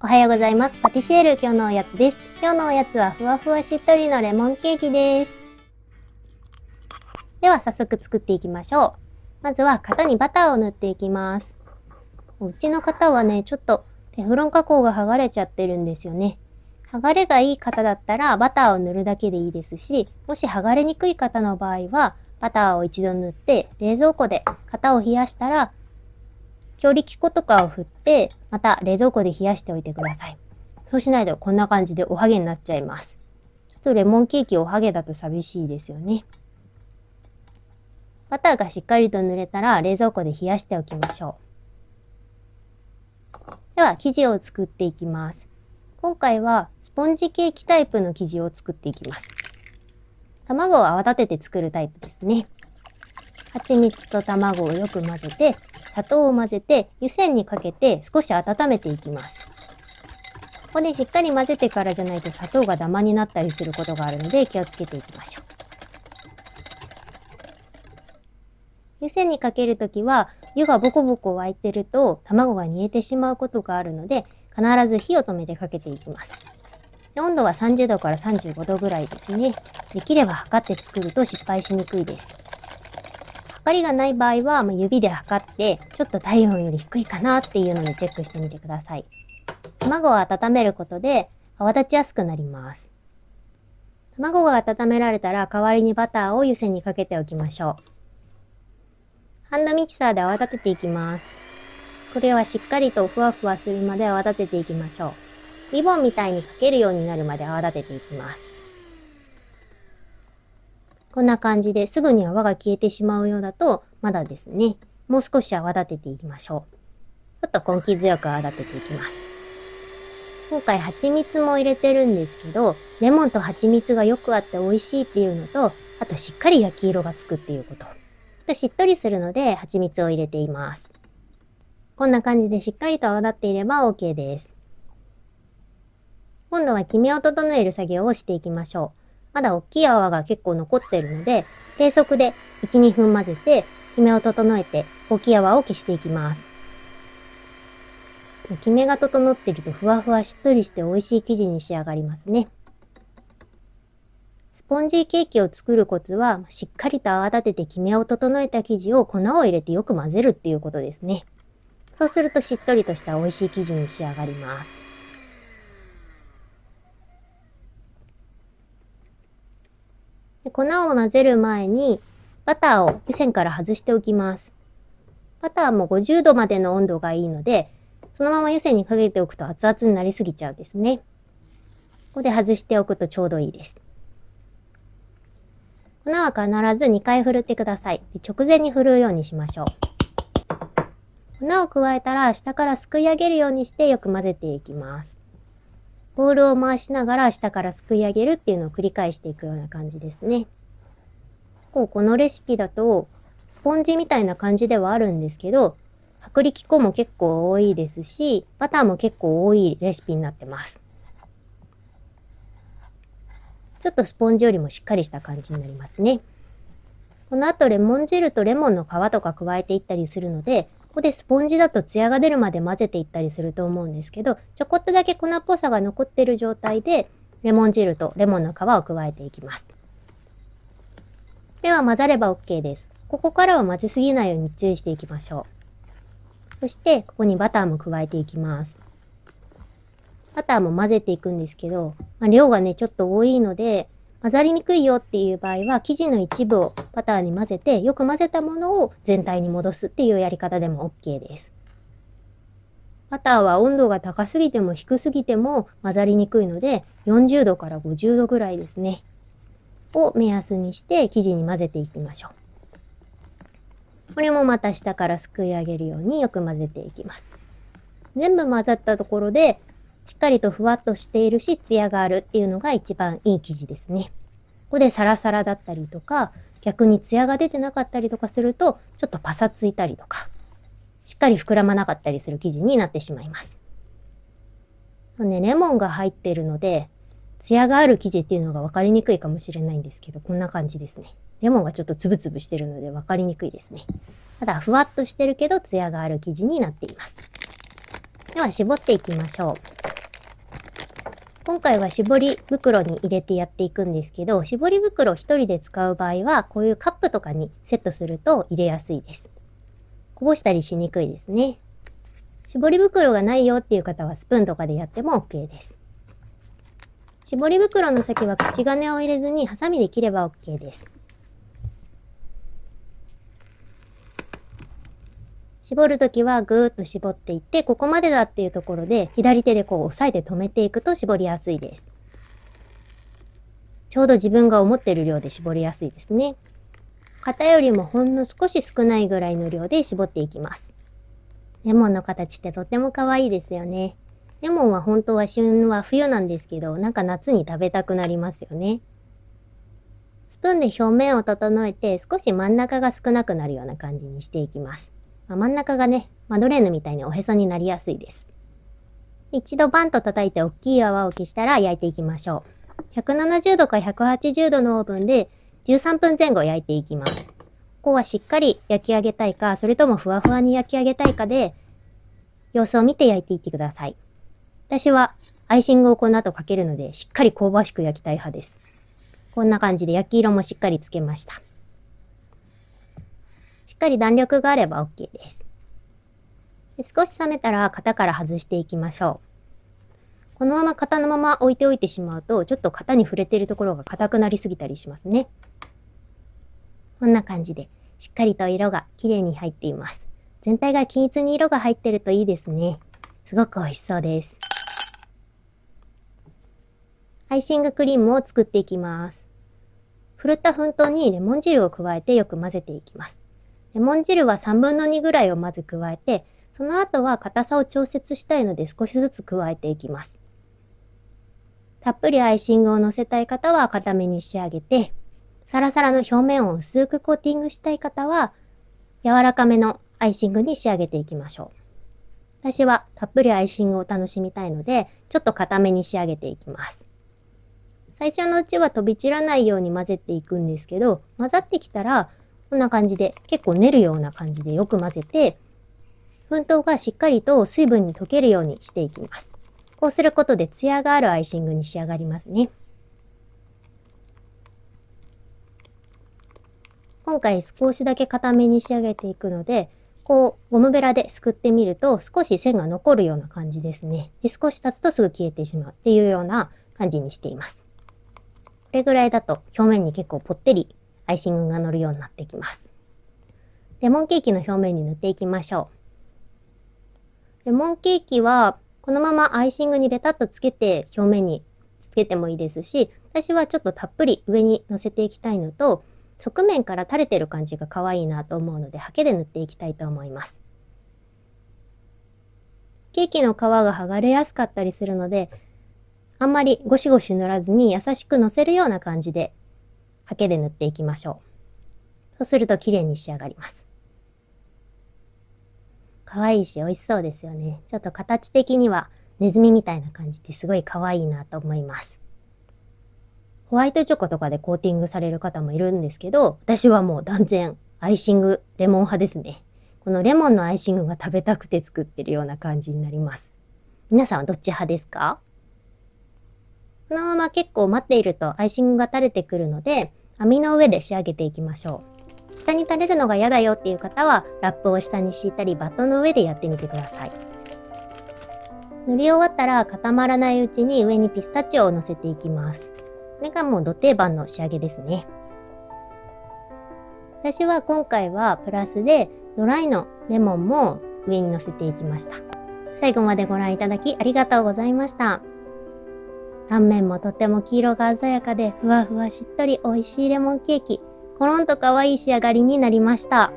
おはようございます。パティシエール今日のおやつです。今日のおやつはふわふわしっとりのレモンケーキです。では早速作っていきましょう。まずは型にバターを塗っていきます。うちの型はね、ちょっとテフロン加工が剥がれちゃってるんですよね。剥がれがいい方だったらバターを塗るだけでいいですし、もし剥がれにくい方の場合はバターを一度塗って冷蔵庫で型を冷やしたら強力粉とかを振ってまた冷蔵庫で冷やしておいてください。そうしないとこんな感じでおはげになっちゃいます。ちょっとレモンケーキおはげだと寂しいですよね。バターがしっかりと塗れたら冷蔵庫で冷やしておきましょう。では生地を作っていきます。今回はスポンジケーキタイプの生地を作っていきます。卵を泡立てて作るタイプですね。蜂蜜と卵をよく混ぜて、砂糖を混ぜて湯煎にかけて少し温めていきます。ここでしっかり混ぜてからじゃないと砂糖がダマになったりすることがあるので気をつけていきましょう。湯煎にかけるときは湯がボコボコ沸いてると卵が煮えてしまうことがあるので必ず火を止めてかけていきます。で温度は30度から35度ぐらいですね。できれば測って作ると失敗しにくいです。測りがない場合は指で測ってちょっと体温より低いかなっていうのでチェックしてみてください。卵を温めることで泡立ちやすくなります。卵が温められたら代わりにバターを湯煎にかけておきましょう。ハンドミキサーで泡立てていきます。これはしっかりとふわふわするまで泡立てていきましょう。リボンみたいにかけるようになるまで泡立てていきます。こんな感じですぐに泡が消えてしまうようだとまだですね。もう少し泡立てていきましょう。ちょっと根気強く泡立てていきます。今回蜂蜜も入れてるんですけど、レモンと蜂蜜がよく合って美味しいっていうのと、あとしっかり焼き色がつくっていうこと。しっとりするので蜂蜜を入れています。こんな感じでしっかりと泡立っていれば OK です。今度はキメを整える作業をしていきましょう。まだ大きい泡が結構残っているので、低速で 1,2 分混ぜて、キメを整えて大きい泡を消していきます。キメが整っているとふわふわしっとりして美味しい生地に仕上がりますね。スポンジケーキを作るコツは、しっかりと泡立ててキメを整えた生地を粉を入れてよく混ぜるっていうことですね。そうするとしっとりとした美味しい生地に仕上がります。で粉を混ぜる前にバターを湯煎から外しておきます。バターも50度までの温度がいいので、そのまま湯煎にかけておくと熱々になりすぎちゃうんですね。ここで外しておくとちょうどいいです。粉は必ず2回振るってください。直前に振るようにしましょう。粉を加えたら下からすくい上げるようにしてよく混ぜていきます。ボウルを回しながら下からすくい上げるっていうのを繰り返していくような感じですね。このレシピだとスポンジみたいな感じではあるんですけど、薄力粉も結構多いですし、バターも結構多いレシピになってます。ちょっとスポンジよりもしっかりした感じになりますね。この後レモン汁とレモンの皮とか加えていったりするので、ここでスポンジだとツヤが出るまで混ぜていったりすると思うんですけど、ちょこっとだけ粉っぽさが残っている状態でレモン汁とレモンの皮を加えていきます。では混ざれば OK です。ここからは混ぜすぎないように注意していきましょう。そしてここにバターも加えていきます。バターも混ぜていくんですけど、量がねちょっと多いので混ざりにくいよっていう場合は生地の一部をバターに混ぜてよく混ぜたものを全体に戻すっていうやり方でも OK です。バターは温度が高すぎても低すぎても混ざりにくいので40度から50度ぐらいですね。を目安にして生地に混ぜていきましょう。これもまた下からすくい上げるようによく混ぜていきます。全部混ざったところでしっかりとふわっとしているしツヤがあるっていうのが一番いい生地ですね。ここでサラサラだったりとか逆にツヤが出てなかったりとかするとちょっとパサついたりとかしっかり膨らまなかったりする生地になってしまいます。レモンが入っているのでツヤがある生地っていうのが分かりにくいかもしれないんですけど、こんな感じですね。レモンがちょっとつぶつぶしてるので分かりにくいですね。ただふわっとしてるけどツヤがある生地になっています。では絞っていきましょう。今回は絞り袋に入れてやっていくんですけど、絞り袋一人で使う場合は、こういうカップとかにセットすると入れやすいです。こぼしたりしにくいですね。絞り袋がないよっていう方はスプーンとかでやっても OK です。絞り袋の先は口金を入れずにハサミで切れば OK です。絞るときはぐーっと絞っていって、ここまでだっていうところで左手でこう押さえて止めていくと絞りやすいです。ちょうど自分が思っている量で絞りやすいですね。型よりもほんの少し少ないぐらいの量で絞っていきます。レモンの形ってとっても可愛いですよね。レモンは本当は旬は冬なんですけど、なんか夏に食べたくなりますよね。スプーンで表面を整えて少し真ん中が少なくなるような感じにしていきます。真ん中がね、マドレーヌみたいにおへそになりやすいです。一度バンと叩いて大きい泡を消したら焼いていきましょう。170度か180度のオーブンで13分前後焼いていきます。ここはしっかり焼き上げたいか、それともふわふわに焼き上げたいかで、様子を見て焼いていってください。私はアイシングをこの後かけるので、しっかり香ばしく焼きたい派です。こんな感じで焼き色もしっかりつけました。しっかり弾力があれば OK です。少し冷めたら型から外していきましょう。このまま型のまま置いておいてしまうと、ちょっと型に触れているところが硬くなりすぎたりしますね。こんな感じでしっかりと色が綺麗に入っています。全体が均一に色が入ってるといいですね。すごく美味しそうです。アイシングクリームを作っていきます。ふるった粉糖にレモン汁を加えてよく混ぜていきます。レモン汁は3分の2ぐらいをまず加えて、その後は硬さを調節したいので少しずつ加えていきます。たっぷりアイシングをのせたい方は固めに仕上げて、サラサラの表面を薄くコーティングしたい方は柔らかめのアイシングに仕上げていきましょう。私はたっぷりアイシングを楽しみたいので、ちょっと固めに仕上げていきます。最初のうちは飛び散らないように混ぜていくんですけど、混ざってきたらこんな感じで結構練るような感じでよく混ぜて、粉糖がしっかりと水分に溶けるようにしていきます。こうすることでツヤがあるアイシングに仕上がりますね。今回少しだけ固めに仕上げていくので、こうゴムベラですくってみると少し線が残るような感じですね。で、少し経つとすぐ消えてしまうっていうような感じにしています。これぐらいだと表面に結構ぽってりアイシングが乗るようになってきます。レモンケーキの表面に塗っていきましょう。レモンケーキはこのままアイシングにベタッとつけて表面につけてもいいですし、私はちょっとたっぷり上に乗せていきたいのと、側面から垂れてる感じが可愛いなと思うので、ハケで塗っていきたいと思います。ケーキの皮が剥がれやすかったりするので、あんまりゴシゴシ塗らずに優しく乗せるような感じでハケで塗っていきましょう。そうすると綺麗に仕上がります。可愛いし美味しそうですよね。ちょっと形的にはネズミみたいな感じですごい可愛いなと思います。ホワイトチョコとかでコーティングされる方もいるんですけど、私はもう断然アイシングレモン派ですね。このレモンのアイシングが食べたくて作ってるような感じになります。皆さんはどっち派ですか？このまま結構待っているとアイシングが垂れてくるので、網の上で仕上げていきましょう。下に垂れるのが嫌だよっていう方はラップを下に敷いたりバットの上でやってみてください。塗り終わったら固まらないうちに上にピスタチオを乗せていきます。これがもうド定番の仕上げですね。私は今回はプラスでドライのレモンも上に乗せていきました。最後までご覧いただきありがとうございました。断面もとっても黄色が鮮やかでふわふわしっとり美味しいレモンケーキ、コロンと可愛い仕上がりになりました。